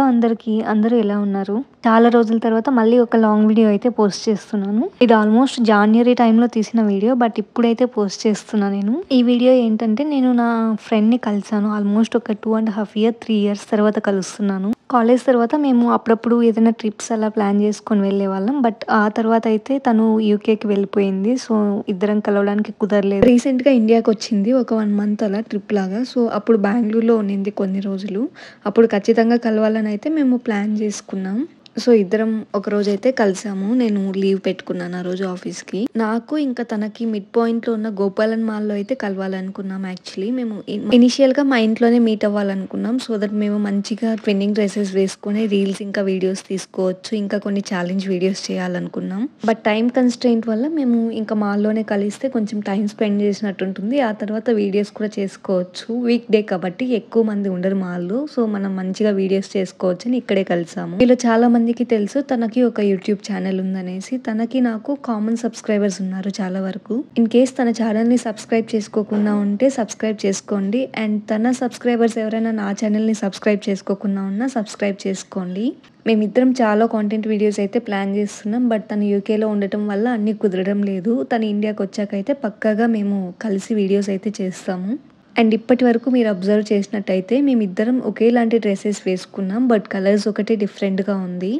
అందరికీ. అందరూ ఎలా ఉన్నారు? చాలా రోజుల తర్వాత మళ్ళీ ఒక లాంగ్ వీడియో అయితే పోస్ట్ చేస్తున్నాను. ఇది ఆల్మోస్ట్ జాన్యురీ టైంలో తీసిన వీడియో. బట్ ఇప్పుడైతే పోస్ట్ చేస్తున్నా నేను. ఈ వీడియో ఏంటంటే నేను నా ఫ్రెండ్‌ని కలిసాను. ఆల్మోస్ట్ ఒక 2½ ఇయర్, 3 ఇయర్స్ తర్వాత కలుస్తున్నాను. కాలేజ్ తర్వాత మేము అప్పుడప్పుడు ఏదైనా ట్రిప్స్ అలా ప్లాన్ చేసుకొని వెళ్ళేవాళ్ళం. బట్ ఆ తర్వాత అయితే తను యూకేకి వెళ్ళిపోయింది. సో, ఇద్దరం కలవడానికి కుదరలేదు. రీసెంట్‌గా ఇండియాకొచ్చింది. ఒక 1 మంత్ అలా ట్రిప్ లాగా. సో, అప్పుడు బెంగుళూరులో ఉండింది కొన్ని రోజులు. అప్పుడు ఖచ్చితంగా కలవాలని అయితే మేము ప్లాన్ చేసుకున్నాం. సో, ఇద్దరం ఒకరోజైతే కలిసాము. నేను లీవ్ పెట్టుకున్నాను ఆ రోజు ఆఫీస్‌కి. నాకు ఇంకా తనకి మిడ్ పాయింట్‌లో ఉన్న గోపాలన్ మాల్‌లో అయితే కలవాలనుకున్నాం యాక్చువల్లీ. మేము ఇనిషియల్‌గా మా ఇంట్లోనే మీట్ అవ్వాలనుకున్నాం. సో దట్ మేము మంచిగా ట్విన్నింగ్ డ్రెసెస్ వేసుకొని రీల్స్ ఇంకా వీడియోస్ తీసుకోవచ్చు. ఇంకా కొన్ని ఛాలెంజ్ వీడియోస్ చేయాలనుకున్నాం. బట్ టైమ్ కన్‌స్ట్రెయింట్ వల్ల మేము ఇంకా మాల్‌లోనే కలిస్తే కొంచెం టైమ్ స్పెండ్ చేసినట్టుంటుంది. ఆ తర్వాత వీడియోస్ కూడా చేసుకోవచ్చు. వీక్ డే కాబట్టి ఎక్కువ మంది ఉండరు మాల్‌లో. సో, మనం మంచిగా వీడియోస్ చేసుకోవచ్చని ఇక్కడే కలిసాము. వీళ్ళు చాలా మందికి తెలుసు తనకి ఒక యూట్యూబ్ ఛానల్ ఉందనేసి. తనకి నాకు కామన్ సబ్స్క్రైబర్స్ ఉన్నారు చాలా వరకు. ఇన్ కేస్ తన ఛానల్‌ని సబ్స్క్రైబ్ చేసుకోకుండా ఉంటే సబ్స్క్రైబ్ చేసుకోండి. అండ్ తన సబ్స్క్రైబర్స్ ఎవరైనా నా ఛానల్‌ని సబ్స్క్రైబ్ చేసుకోకుండా ఉన్నా సబ్స్క్రైబ్ చేసుకోండి. మేమిద్దరం చాలా కాంటెంట్ వీడియోస్ అయితే ప్లాన్ చేస్తున్నాం. బట్ తను యూకేలో ఉండటం వల్ల అన్నీ కుదరడం లేదు. తను ఇండియాకొచ్చాకైతే పక్కాగా మేము కలిసి వీడియోస్ అయితే చేస్తాము. అండ్ ఇప్పటి వరకు మీరు అబ్జర్వ్ చేసినట్టయితే మేమిద్దరం ఒకేలాంటి డ్రెసెస్ వేసుకున్నాం. బట్ కలర్స్ ఒకటే డిఫరెంట్‌గా ఉంది.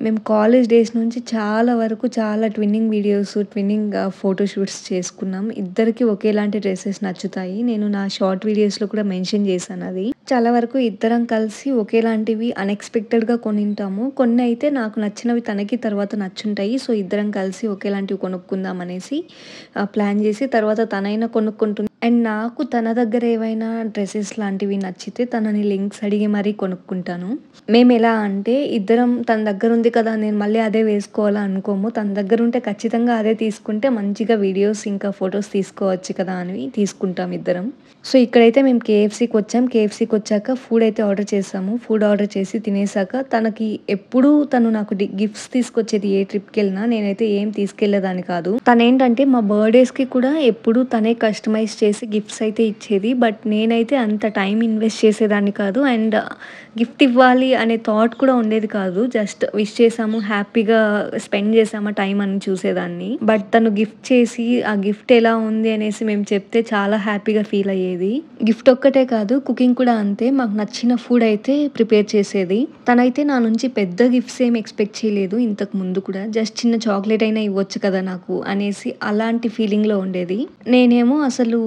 మేము కాలేజ్ డేస్ నుంచి చాలా వరకు చాలా ట్విన్నింగ్ వీడియోస్, ట్విన్నింగ్ ఫోటోషూట్స్ చేసుకున్నాం. ఇద్దరికీ ఒకేలాంటి డ్రెసెస్ నచ్చుతాయి. నేను నా షార్ట్ వీడియోస్‌లో కూడా మెన్షన్ చేశాను అది. చాలా వరకు ఇద్దరం కలిసి ఒకేలాంటివి అన్‌ఎక్స్‌పెక్టెడ్‌గా కొనింటాము. కొన్ని అయితే నాకు నచ్చినవి తనకి తర్వాత నచ్చుంటాయి. సో, ఇద్దరం కలిసి ఒకేలాంటివి కొనుక్కుందాం అనేసి ప్లాన్ చేసి తర్వాత తనైనా కొనుక్కుంటుంది. అండ్ నాకు తన దగ్గర ఏవైనా డ్రెసెస్ లాంటివి నచ్చితే తనని లింక్స్ అడిగి మరీ కొనుక్కుంటాను. మేమెలా అంటే ఇద్దరం తన దగ్గర ఉంది కదా! నేను మళ్ళీ అదే వేసుకోవాలా అనుకోము. తన దగ్గర ఉంటే ఖచ్చితంగా అదే తీసుకుంటే మంచిగా వీడియోస్ ఇంకా ఫోటోస్ తీసుకోవచ్చు కదా! అని తీసుకుంటాం ఇద్దరం. సో, ఇక్కడైతే మేము కేఎఫ్‌సీకొచ్చాం. కేఎఫ్‌సీకొచ్చాక ఫుడ్ అయితే ఆర్డర్ చేసాము. ఫుడ్ ఆర్డర్ చేసి తినేసాక తనకి ఎప్పుడూ తను నాకు గిఫ్ట్స్ తీసుకొచ్చేది ఏ ట్రిప్‌కెళ్ళినా. నేనైతే ఏం తీసుకెళ్ళేదాన్ని కాదు. తనేంటంటే మా బర్త్‌డేస్‌కి కూడా ఎప్పుడూ తనే కస్టమైజ్ చేసి గిఫ్ట్స్ అయితే ఇచ్చేది. బట్ నేనైతే అంత టైం ఇన్వెస్ట్ చేసేదాన్ని కాదు. అండ్ గిఫ్ట్ ఇవ్వాలి అనే థాట్ కూడా ఉండేది కాదు. జస్ట్ విష్ చేసాము, హ్యాపీగా స్పెండ్ చేసామా టైం అని చూసేదాన్ని. బట్ తను గిఫ్ట్ చేసి ఆ గిఫ్ట్ ఎలా ఉంది అనేసి మేము చెప్తే చాలా హ్యాపీగా ఫీల్ అయ్యేది. గిఫ్ట్ ఒక్కటే కాదు కుకింగ్ కూడా అంతే. మాకు నచ్చిన ఫుడ్ అయితే ప్రిపేర్ చేసేది. తనైతే నా నుంచి పెద్ద గిఫ్ట్స్ ఏమి ఎక్స్పెక్ట్ చేయలేదు ఇంతకు ముందు కూడా. జస్ట్ చిన్న చాక్లెట్ అయినా ఇవ్వచ్చు కదా నాకు అనేసి అలాంటి ఫీలింగ్‌లో ఉండేది. నేనేమో అసలు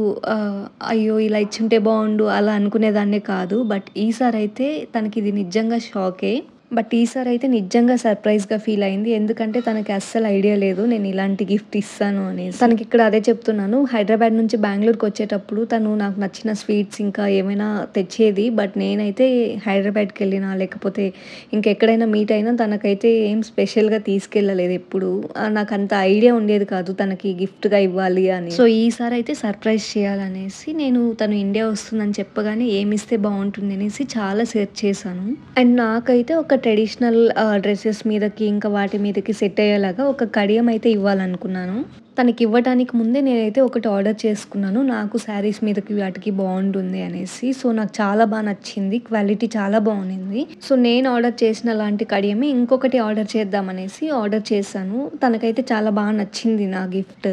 అయ్యో! ఇలా ఇచ్చుంటే బావుండు అలా అనుకునేదాన్నే కాదు. బట్ ఈసారైతే తనకిది నిజంగా షాకే. బట్ ఈసారైతే నిజంగా సర్ప్రైజ్‌గా ఫీల్ అయింది. ఎందుకంటే తనకి అస్సలు ఐడియా లేదు నేను ఇలాంటి గిఫ్ట్ ఇస్తాను అనేసి. తనకిక్కడ అదే చెప్తున్నాను. హైదరాబాద్ నుంచి బెంగుళూరుకొచ్చేటప్పుడు తను నాకు నచ్చిన స్వీట్స్ ఇంకా ఏమైనా తెచ్చేది. బట్ నేనైతే హైదరాబాద్‌కెళ్ళినా లేకపోతే ఇంకెక్కడైనా మీట్ అయినా తనకైతే ఏం స్పెషల్‌గా తీసుకెళ్ళలేదు ఎప్పుడు. నాకంత ఐడియా ఉండేది కాదు తనకి గిఫ్ట్‌గా ఇవ్వాలి అని. సో, ఈసారైతే సర్ప్రైజ్ చేయాలనేసి నేను తను ఇండియా వస్తుందని చెప్పగానే ఏమిస్తే బావుంటుంది అనేసి చాలా సెర్చ్ చేశాను. అండ్ నాకైతే ఒక ట్రెడిషనల్ డ్రెసెస్ మీదకి ఇంకా వాటి మీదకి సెట్ అయ్యేలాగా ఒక కడియం అయితే ఇవ్వాలనుకున్నాను. తనకి ఇవ్వటానికి ముందే నేనైతే ఒకటి ఆర్డర్ చేసుకున్నాను. నాకు శారీస్ మీదకి వాటికి బావుంటుంది అనేసి. సో, నాకు చాలా నచ్చింది. క్వాలిటీ చాలా బావుండింది. సో, నేను ఆర్డర్ చేసిన లాంటి కడియమే ఇంకొకటి ఆర్డర్ చేద్దామనేసి ఆర్డర్ చేశాను. తనకైతే చాలా నచ్చింది నా గిఫ్ట్.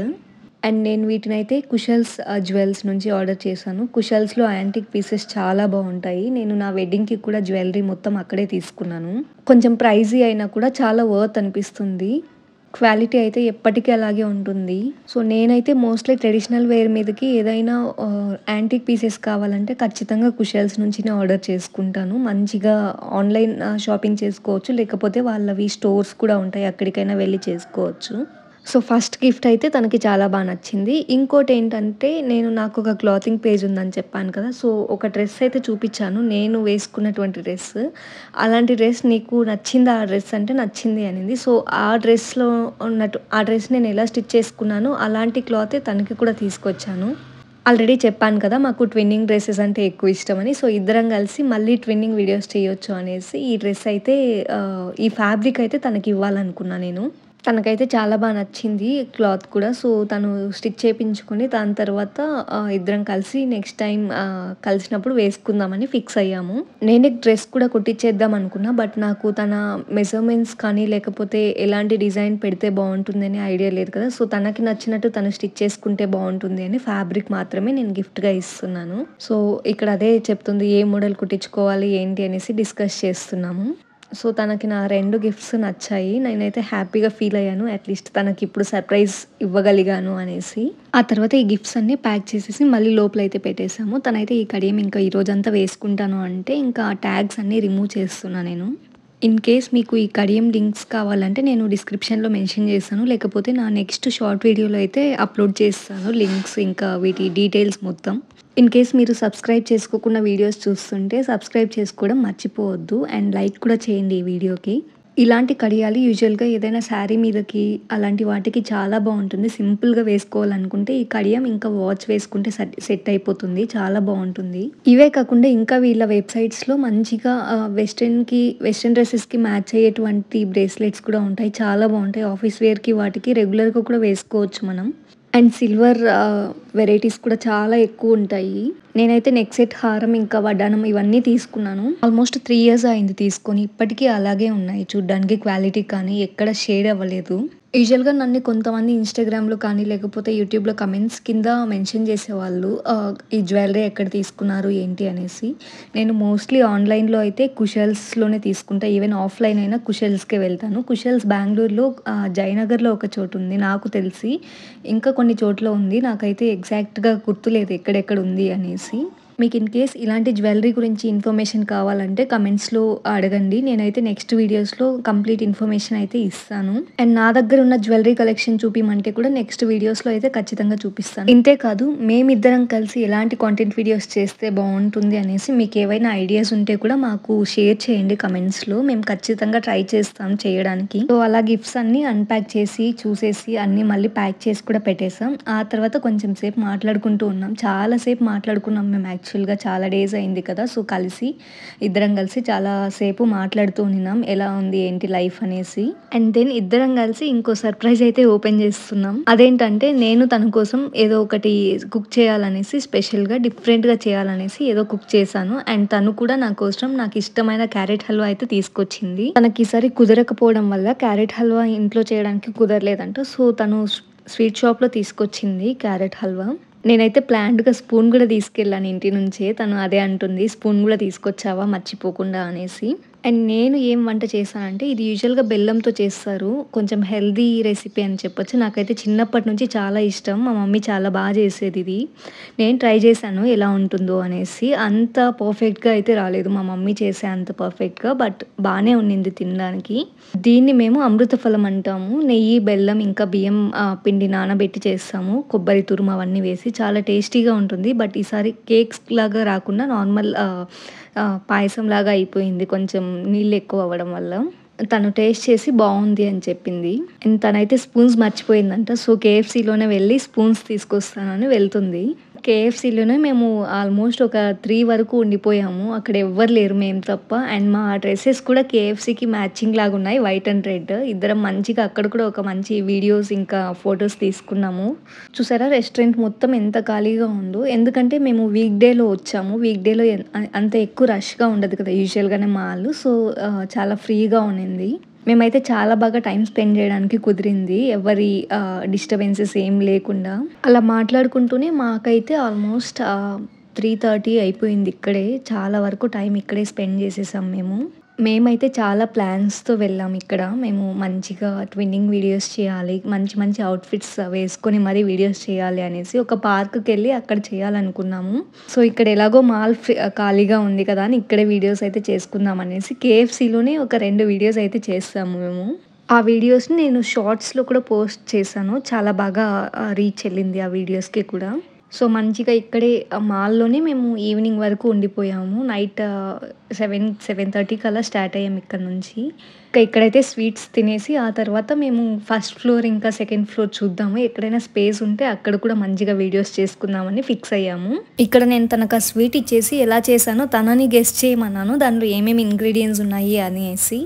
అండ్ నేను వీటినైతే కుషల్స్ జ్యువెల్స్ నుంచి ఆర్డర్ చేశాను. కుషల్స్‌లో యాంటిక్ పీసెస్ చాలా బావుంటాయి. నేను నా వెడ్డింగ్‌కి కూడా జ్యువెలరీ మొత్తం అక్కడే తీసుకున్నాను. కొంచెం ప్రైజీ అయినా కూడా చాలా వర్త్ అనిపిస్తుంది. క్వాలిటీ అయితే ఎప్పటికీ అలాగే ఉంటుంది. సో, నేనైతే మోస్ట్‌లీ ట్రెడిషనల్ వేర్ మీదకి ఏదైనా యాంటిక్ పీసెస్ కావాలంటే ఖచ్చితంగా కుషల్స్ నుంచినే ఆర్డర్ చేసుకుంటాను. మంచిగా ఆన్‌లైన్ షాపింగ్ చేసుకోవచ్చు. లేకపోతే వాళ్ళవి స్టోర్స్ కూడా ఉంటాయి. అక్కడికైనా వెళ్ళి చేసుకోవచ్చు. సో, ఫస్ట్ గిఫ్ట్ అయితే తనకి చాలా నచ్చింది. ఇంకోటేంటంటే నాకొక క్లాతింగ్ పేజ్ ఉందని చెప్పాను కదా! సో, ఒక డ్రెస్ అయితే చూపిచ్చాను. నేను వేసుకున్నటువంటి డ్రెస్. అలాంటి డ్రెస్ నీకు నచ్చిందా ఆ డ్రెస్ అంటే నచ్చింది అనింది. సో, ఆ డ్రెస్‌లో ఉన్నట్టు ఆ డ్రెస్ నేను ఎలా స్టిచ్ చేసుకున్నానో అలాంటి క్లాతే తనకి కూడా తీసుకొచ్చాను. ఆల్రెడీ చెప్పాను కదా! మాకు ట్విన్నింగ్ డ్రెసెస్ అంటే ఎక్కువ ఇష్టమని. సో, ఇద్దరం కలిసి మళ్ళీ ట్విన్నింగ్ వీడియోస్ చేయొచ్చు అనేసి ఈ డ్రెస్ అయితే ఈ ఫ్యాబ్రిక్ అయితే తనకివ్వాలనుకున్నా నేను. తనకైతే చాలా బా నచ్చింది క్లాత్ కూడా. సో, తను స్టిచ్ చేపించుకొని దాని తర్వాత ఇద్దరం కలిసి నెక్స్ట్ టైమ్ కలిసినప్పుడు వేసుకుందామని ఫిక్స్ అయ్యాము. నేనే డ్రెస్ కూడా కుట్టిచ్చేద్దాం అనుకున్నా. బట్ నాకు తన మెజర్‌మెంట్స్ కానీ లేకపోతే ఎలాంటి డిజైన్ పెడితే బావుంటుందని ఐడియా లేదు కదా! సో, తనకి నచ్చినట్టు తను స్టిచ్ చేసుకుంటే బావుంటుంది అని ఫ్యాబ్రిక్ మాత్రమే నేను గిఫ్ట్‌గా ఇస్తున్నాను. సో, ఇక్కడ అదే చెప్తుంది ఏ మోడల్ కుట్టించుకోవాలి ఏంటి అనేసి డిస్కస్ చేస్తున్నాము. సో, తనకి నా 2 గిఫ్ట్స్ నచ్చాయి. నేనైతే హ్యాపీగా ఫీల్ అయ్యాను. అట్‌లీస్ట్ తనకిప్పుడు సర్ప్రైజ్ ఇవ్వగలిగాను అనేసి. ఆ తర్వాత ఈ గిఫ్ట్స్ అన్నీ ప్యాక్ చేసేసి మళ్ళీ లోపలైతే పెట్టేసాము. తనైతే ఈ కడియం ఇంకా ఈ రోజంతా వేసుకుంటాను అంటే ఇంకా ట్యాగ్స్ అన్నీ రిమూవ్ చేస్తున్నా నేను. ఇన్ కేస్ మీకు ఈ కడియం లింక్స్ కావాలంటే నేను డిస్క్రిప్షన్‌లో మెన్షన్ చేస్తాను. లేకపోతే నా నెక్స్ట్ షార్ట్ వీడియోలో అయితే అప్‌లోడ్ చేస్తాను లింక్స్ ఇంకా వీటి డీటెయిల్స్ మొత్తం. ఇన్ కేస్ మీరు సబ్స్క్రైబ్ చేసుకోకుండా వీడియోస్ చూస్తుంటే సబ్స్క్రైబ్ చేసుకోవడం మర్చిపోవద్దు. అండ్ లైక్ కూడా చేయండి ఈ వీడియోకి. ఇలాంటి కడియాలు యూజువల్‌గా ఏదైనా శారీ మీదకి అలాంటి వాటికి చాలా బావుంటుంది. సింపుల్‌గా వేసుకోవాలనుకుంటే ఈ కడియం ఇంకా వాచ్ వేసుకుంటే సెట్ అయిపోతుంది. చాలా బావుంటుంది. ఇవే కాకుండా ఇంకా వీళ్ళ వెబ్‌సైట్స్‌లో మంచిగా వెస్టర్న్ డ్రెసెస్‌కి మ్యాచ్ అయ్యేటువంటి బ్రేస్లెట్స్ కూడా ఉంటాయి. చాలా బావుంటాయి. ఆఫీస్ వేర్‌కి వాటికి రెగ్యులర్‌గా కూడా వేసుకోవచ్చు మనం. అండ్ సిల్వర్ వెరైటీస్ కూడా చాలా ఎక్కువుంటాయి. నేనైతే నెక్ సెట్, హారం, ఇంకా వడ్డానం ఇవన్నీ తీసుకున్నాను. ఆల్మోస్ట్ 3 ఇయర్స్ అయింది తీసుకొని. ఇప్పటికీ అలాగే ఉన్నాయి. చూడ్డానికి క్వాలిటీ కానీ ఎక్కడ షేడ్ అవ్వలేదు. యూజువల్‌గా నన్ను కొంతమంది ఇన్‌స్టాగ్రామ్‌లో కానీ లేకపోతే యూట్యూబ్‌లో కమెంట్స్ కింద మెన్షన్ చేసేవాళ్ళు. ఈ జ్యువెలరీ ఎక్కడ తీసుకున్నారు ఏంటి అనేసి. నేను మోస్ట్‌లీ ఆన్‌లైన్‌లో అయితే కుషల్స్‌లోనే తీసుకుంటా. ఈవెన్ ఆఫ్‌లైన్ అయినా కుషల్స్‌కే వెళ్తాను. కుషల్స్ బెంగుళూరులో జయనగర్‌లో ఒక చోటుంది నాకు తెలిసి. ఇంకా కొన్ని చోట్ల ఉంది. నాకైతే ఎగ్జాక్ట్‌గా గుర్తులేదు ఎక్కడెక్కడ ఉంది అనేసి. మీకు ఇన్ కేస్ ఇలాంటి జ్యువెలరీ గురించి ఇన్ఫర్మేషన్ కావాలంటే కమెంట్స్‌లో అడగండి. నేనైతే నెక్స్ట్ వీడియోస్‌లో కంప్లీట్ ఇన్ఫర్మేషన్ అయితే ఇస్తాను. అండ్ నా దగ్గర ఉన్న జ్యువెలరీ కలెక్షన్ చూపిమంటే కూడా నెక్స్ట్ వీడియోస్‌లో అయితే ఖచ్చితంగా చూపిస్తాను. ఇంతే కాదు మేమిద్దరం కలిసి ఎలాంటి కాంటెంట్ వీడియోస్ చేస్తే బావుంటుంది అనేసి మీకేవైనా ఐడియాస్ ఉంటే కూడా మాకు షేర్ చేయండి కమెంట్స్‌లో. మేము ఖచ్చితంగా ట్రై చేస్తాం చేయడానికి. సో, అలా గిఫ్ట్స్ అన్నీ అన్‌ప్యాక్ చేసి, చూసేసి అన్నీ మళ్ళీ ప్యాక్ చేసి కూడా పెట్టేసాం. ఆ తర్వాత కొంచెం సేపు మాట్లాడుకుంటూ ఉన్నాం. చాలా సేపు మాట్లాడుకున్నాం మేము యాక్చువల్‌గా చాలా డేస్ అయింది కదా! సో, ఇద్దరం కలిసి చాలా సేపు మాట్లాడుతూ ఉన్నాం. ఎలా ఉంది ఏంటి లైఫ్ అనేసి. అండ్ దెన్ ఇద్దరం కలిసి ఇంకో సర్ప్రైజ్ అయితే ఓపెన్ చేస్తున్నాం. అదేంటంటే నేను తన కోసం ఏదో ఒకటి కుక్ చేయాలనేసి స్పెషల్‌గా డిఫరెంట్‌గా చేయాలనేసి ఏదో కుక్ చేశాను. అండ్ తను కూడా నా కోసం నాకు ఇష్టమైన క్యారెట్ హల్వా అయితే తీసుకొచ్చింది. తనకి ఈసారి కుదరకపోవడం వల్ల క్యారెట్ హల్వా ఇంట్లో చేయడానికి కుదరలేదంట. సో, తను స్వీట్ షాప్‌లో తీసుకొచ్చింది క్యారెట్ హల్వా. నేనైతే ప్లాన్డ్‌గా స్పూన్ గూడా తీసుకెళ్ళాను ఇంటి నుంచే. తను అదే అంటుంది. "స్పూన్ గూడా తీసుకొచ్చావా మర్చిపోకుండా" అనేసి. అండ్ నేను ఏం వంట చేశానంటే ఇది యూజువల్‌గా బెల్లంతో చేస్తారు. కొంచెం హెల్తీ రెసిపీ అని చెప్పొచ్చు. నాకైతే చిన్నప్పటి నుంచి చాలా ఇష్టం. మా మమ్మీ చాలా బా చేసేదిది. నేను ట్రై చేశాను ఎలా ఉంటుందో అనేసి. అంత పర్ఫెక్ట్‌గా అయితే రాలేదు మా మమ్మీ చేసే అంత పర్ఫెక్ట్‌గా. బట్ బానే ఉండింది తినడానికి. దీన్ని మేము అమృత ఫలం అంటాము. నెయ్యి, బెల్లం ఇంకా బియ్యం పిండి నానబెట్టి చేస్తాము. కొబ్బరి తురుము అవన్నీ వేసి చాలా టేస్టీగా ఉంటుంది. బట్ ఈసారి కేక్స్ లాగా రాకుండా నార్మల్ పాయసంలాగా అయిపోయింది. కొంచెం నీళ్ళు ఎక్కువ అవ్వడం వల్ల. తను టేస్ట్ చేసి బావుంది అని చెప్పింది. అండ్ తనైతే స్పూన్స్ మర్చిపోయిందంట. సో, కేఎఫ్‌సీలోనే వెళ్ళి స్పూన్స్ తీసుకొస్తానని వెళ్తుంది. కేఎఫ్‌సీలోనే మేము ఆల్మోస్ట్ ఒక 3 వరకు ఉండిపోయాము. అక్కడ ఎవ్వరు లేరు మేము తప్ప. అండ్ మా డ్రెసెస్ కూడా కేఎఫ్‌సీకి మ్యాచింగ్ లాగా ఉన్నాయి. White and red. ఇద్దరం మంచిగా అక్కడ కూడా ఒక మంచి వీడియోస్ ఇంకా ఫోటోస్ తీసుకున్నాము. చూసారా రెస్టారెంట్ మొత్తం ఎంత ఖాళీగా ఉందో. ఎందుకంటే మేము వీక్ డేలో వచ్చాము. వీక్ డేలో అంత ఎక్కువ రష్‌గా ఉండదు కదా! యూజువల్‌గానే మాల్. సో, చాలా ఫ్రీగా ఉండింది. మేమైతే చాలా బాగా టైం స్పెండ్ చేయడానికి కుదిరింది. ఎవరి డిస్టర్బెన్సెస్ ఏం లేకుండా. అలా మాట్లాడుకుంటూనే మాకైతే ఆల్మోస్ట్ 3:30 అయిపోయింది ఇక్కడే. చాలా వరకు టైం ఇక్కడే స్పెండ్ చేసేసాం మేము. మేమైతే చాలా ప్లాన్స్‌తో వెళ్ళాం ఇక్కడ. మేము మంచిగా ట్విన్నింగ్ వీడియోస్ చేయాలి. మంచి మంచి అవుట్‌ఫిట్స్ వేసుకొని మరీ వీడియోస్ చేయాలి అనేసి ఒక పార్క్‌కెళ్ళి అక్కడ చేయాలనుకున్నాము. సో, ఇక్కడ ఎలాగో మాల్ ఖాళీగా ఉంది కదా! అని ఇక్కడే వీడియోస్ అయితే చేసుకుందాం అనేసి కేఎఫ్‌సీలోనే ఒక 2 వీడియోస్ అయితే చేసాము మేము. ఆ వీడియోస్‌ని నేను షార్ట్స్‌లో కూడా పోస్ట్ చేశాను. చాలా బాగా రీచ్ ఎళ్ళింది ఆ వీడియోస్‌కి కూడా. సో, మంచిగా ఇక్కడే మాల్‌లోనే మేము ఈవినింగ్ వరకు ఉండిపోయాము. నైట్ 7:30 కల్లా స్టార్ట్ అయ్యాము ఇక్కడ నుంచి. ఇక్కడైతే స్వీట్స్ తినేసి ఆ తర్వాత మేము ఫస్ట్ ఫ్లోర్ ఇంకా సెకండ్ ఫ్లోర్ చూద్దాము. ఎక్కడైనా స్పేస్ ఉంటే అక్కడ కూడా మంచిగా వీడియోస్ చేసుకుందామని ఫిక్స్ అయ్యాము. ఇక్కడ నేను తనకు ఆ స్వీట్ ఇచ్చేసి ఎలా చేశానో తనని గెస్ చేయమన్నాను. దాంట్లో ఏమేమి ఇంగ్రీడియెంట్స్ ఉన్నాయి అనేసి.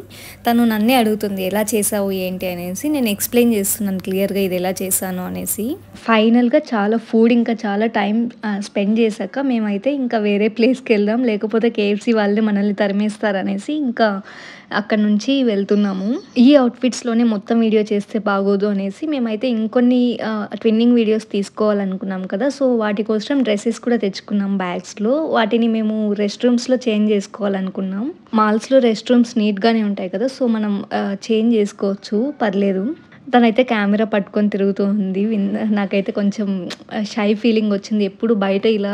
తను నన్నే అడుగుతుంది ఎలా చేసావు ఏంటి అనేసి. నేను ఎక్స్‌ప్లెయిన్ చేస్తున్నాను క్లియర్‌గా ఇది ఎలా చేశాను అనేసి. ఫైనల్‌గా ఫుడ్ ఇంకా చాలా టైం స్పెండ్ చేశాక మేమైతే ఇంకా వేరే ప్లేస్‌కెళ్దాం లేకపోతే కేఎఫ్‌సీ వాళ్ళే మనల్ని తరిమేస్తారనేసి ఇంకా అక్కడి నుంచి వెళ్తున్నాము. ఈ అవుట్‌ఫిట్స్‌లోనే మొత్తం వీడియో చేస్తే బాగోదు అనేసి మేమైతే ఇంకొన్ని ట్విన్నింగ్ వీడియోస్ తీసుకోవాలనుకున్నాం కదా! సో, వాటి కోసం డ్రెసెస్ కూడా తెచ్చుకున్నాం బ్యాగ్స్‌లో. వాటిని మేము రెస్ట్ రూమ్స్‌లో చేంజ్ చేసుకోవాలనుకున్నాం. మాల్స్‌లో రెస్ట్ రూమ్స్ నీట్‌గానే ఉంటాయి కదా! సో, మనం చేంజ్ చేసుకోవచ్చు పర్లేదు. తనైతే కెమెరా పట్టుకొని తిరుగుతూ ఉంది. నాకైతే కొంచెం షై ఫీలింగ్ వచ్చింది. ఎప్పుడు బయట ఇలా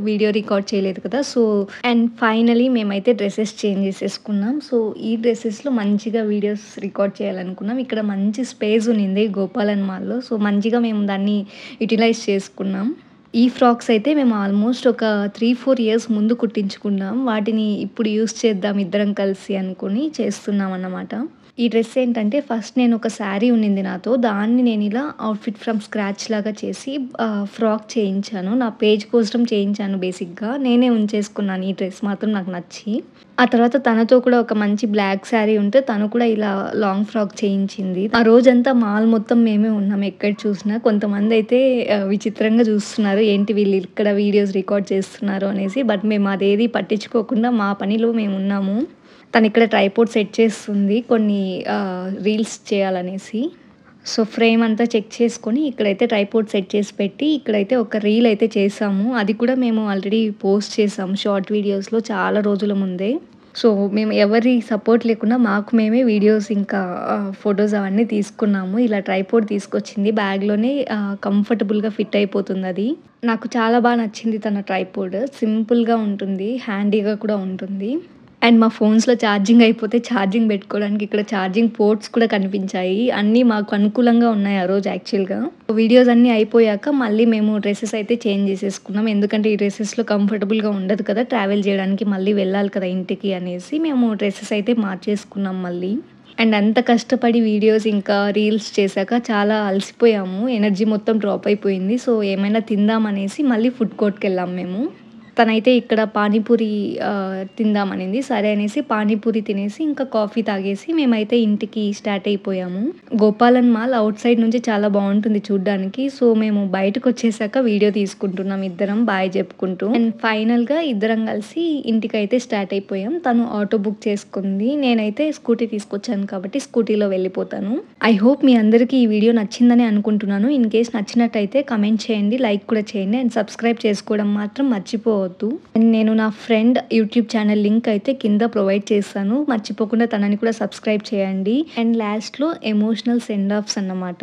వీడియో రికార్డ్ చేయలేదు కదా! సో, అండ్ ఫైనలీ మేమైతే డ్రెసెస్ చేంజ్ చేసేసుకున్నాం. సో, ఈ డ్రెసెస్‌లో మంచిగా వీడియోస్ రికార్డ్ చేయాలనుకున్నాం. ఇక్కడ మంచి స్పేస్ ఉన్నింది గోపాలన్ మాల్‌లో. సో, మంచిగా మేము దాన్ని యుటిలైజ్ చేసుకున్నాం. ఈ ఫ్రాక్స్ అయితే మేము ఆల్మోస్ట్ ఒక 3, 4 ఇయర్స్ ముందు కుట్టించుకున్నాం. వాటిని ఇప్పుడు యూజ్ చేద్దాం ఇద్దరం కలిసి అనుకుని చేస్తున్నామన్నమాట. ఈ డ్రెస్ ఏంటంటే ఫస్ట్ నేను ఒక శారీ ఉన్నింది నాతో. దాన్ని నేను ఇలా అవుట్‌ఫిట్ ఫ్రమ్ స్క్రాచ్ లాగా చేసి ఫ్రాక్ చేయించాను. నా పేజ్ కోసం చేయించాను బేసిక్‌గా. నేనే ఉంచేసుకున్నాను ఈ డ్రెస్ మాత్రం నాకు నచ్చి. ఆ తర్వాత తనతో కూడా ఒక మంచి బ్లాక్ శారీ ఉంటే తను కూడా ఇలా లాంగ్ ఫ్రాక్ చేయించింది. ఆ రోజంతా మాల్ మొత్తం మేమే ఉన్నాం ఎక్కడ చూసినా. కొంతమందయితే విచిత్రంగా చూస్తున్నారు. ఏంటి వీళ్ళు ఇక్కడ వీడియోస్ రికార్డ్ చేస్తున్నారు అనేసి. బట్ మేము అదేది పట్టించుకోకుండా మా పనిలో మేమున్నాము. తనిక్కడ ట్రైపోడ్ సెట్ చేస్తుంది కొన్ని రీల్స్ చేయాలనేసి. సో, ఫ్రేమ్ అంతా చెక్ చేసుకొని ఇక్కడైతే ట్రైపోడ్ సెట్ చేసి పెట్టి ఇక్కడైతే ఒక రీల్ అయితే చేసాము. అది కూడా మేము ఆల్రెడీ పోస్ట్ చేసాము షార్ట్ వీడియోస్‌లో చాలా రోజుల ముందే. సో, మేము ఎవరి సపోర్ట్ లేకుండా మాకు మేమే వీడియోస్ ఇంకా ఫోటోస్ అవన్నీ తీసుకున్నాము. ఇలా ట్రైపోడ్ తీసుకొచ్చింది. బ్యాగ్‌లోనే కంఫర్టబుల్‌గా ఫిట్ అయిపోతుందది. నాకు చాలా నచ్చింది తన ట్రైపోడ్. సింపుల్‌గా ఉంటుంది. హ్యాండీగా కూడా ఉంటుంది. అండ్ మా ఫోన్స్‌లో ఛార్జింగ్ అయిపోతే ఛార్జింగ్ పెట్టుకోవడానికి ఇక్కడ ఛార్జింగ్ పోర్ట్స్ కూడా కనిపించాయి. అన్నీ మాకు అనుకూలంగా ఉన్నాయి ఆ రోజు యాక్చువల్‌గా. వీడియోస్ అన్నీ అయిపోయాక మళ్ళీ మేము డ్రెసెస్ అయితే చేంజ్ చేసేసుకున్నాం. ఎందుకంటే ఈ డ్రెసెస్‌లో కంఫర్టబుల్‌గా ఉండదు కదా! ట్రావెల్ చేయడానికి మళ్ళీ వెళ్ళాలి కదా ఇంటికి అనేసి మేము డ్రెసెస్ అయితే మార్చేసుకున్నాం మళ్ళీ. అండ్ అంత కష్టపడి వీడియోస్ ఇంకా రీల్స్ చేశాక చాలా అలసిపోయాము. ఎనర్జీ మొత్తం డ్రాప్ అయిపోయింది. సో, ఏమైనా తిందామనేసి మళ్ళీ ఫుడ్ కోర్ట్‌కెళ్ళాం మేము. తనైతే ఇక్కడ పానీపూరి తిందామనింది. సరే అనేసి పానీపూరి తినేసి ఇంకా కాఫీ తాగేసి మేమైతే ఇంటికి స్టార్ట్ అయిపోయాము. గోపాలన్ మాల్ ఔట్ సైడ్ నుంచి చాలా బావుంటుంది చూడ్డానికి. సో, మేము బయటకొచ్చేసాక వీడియో తీసుకుంటున్నాం ఇద్దరం బాయ్ చెప్పుకుంటూ. అండ్ ఫైనల్‌గా ఇద్దరం కలిసి ఇంటికైతే స్టార్ట్ అయిపోయాం. తను ఆటో బుక్ చేసుకుంది. నేనైతే స్కూటీ తీసుకొచ్చాను కాబట్టి స్కూటీలో వెళ్ళిపోతాను. ఐ హోప్ మీ అందరికీ ఈ వీడియో నచ్చిందని అనుకుంటున్నాను. ఇన్ కేస్ నచ్చినట్టయితే కమెంట్ చేయండి, లైక్ కూడా చేయండి అండ్ సబ్స్క్రైబ్ చేసుకోవడం మాత్రం మర్చిపోవద్దు. అండ్ నేను నా ఫ్రెండ్ యూట్యూబ్ ఛానల్ లింక్ అయితే కింద ప్రొవైడ్ చేస్తాను. మర్చిపోకుండా తనని కూడా సబ్స్క్రైబ్ చేయండి. అండ్ లాస్ట్‌లో ఎమోషనల్ సెండ్ ఆఫ్స్ అన్నమాట.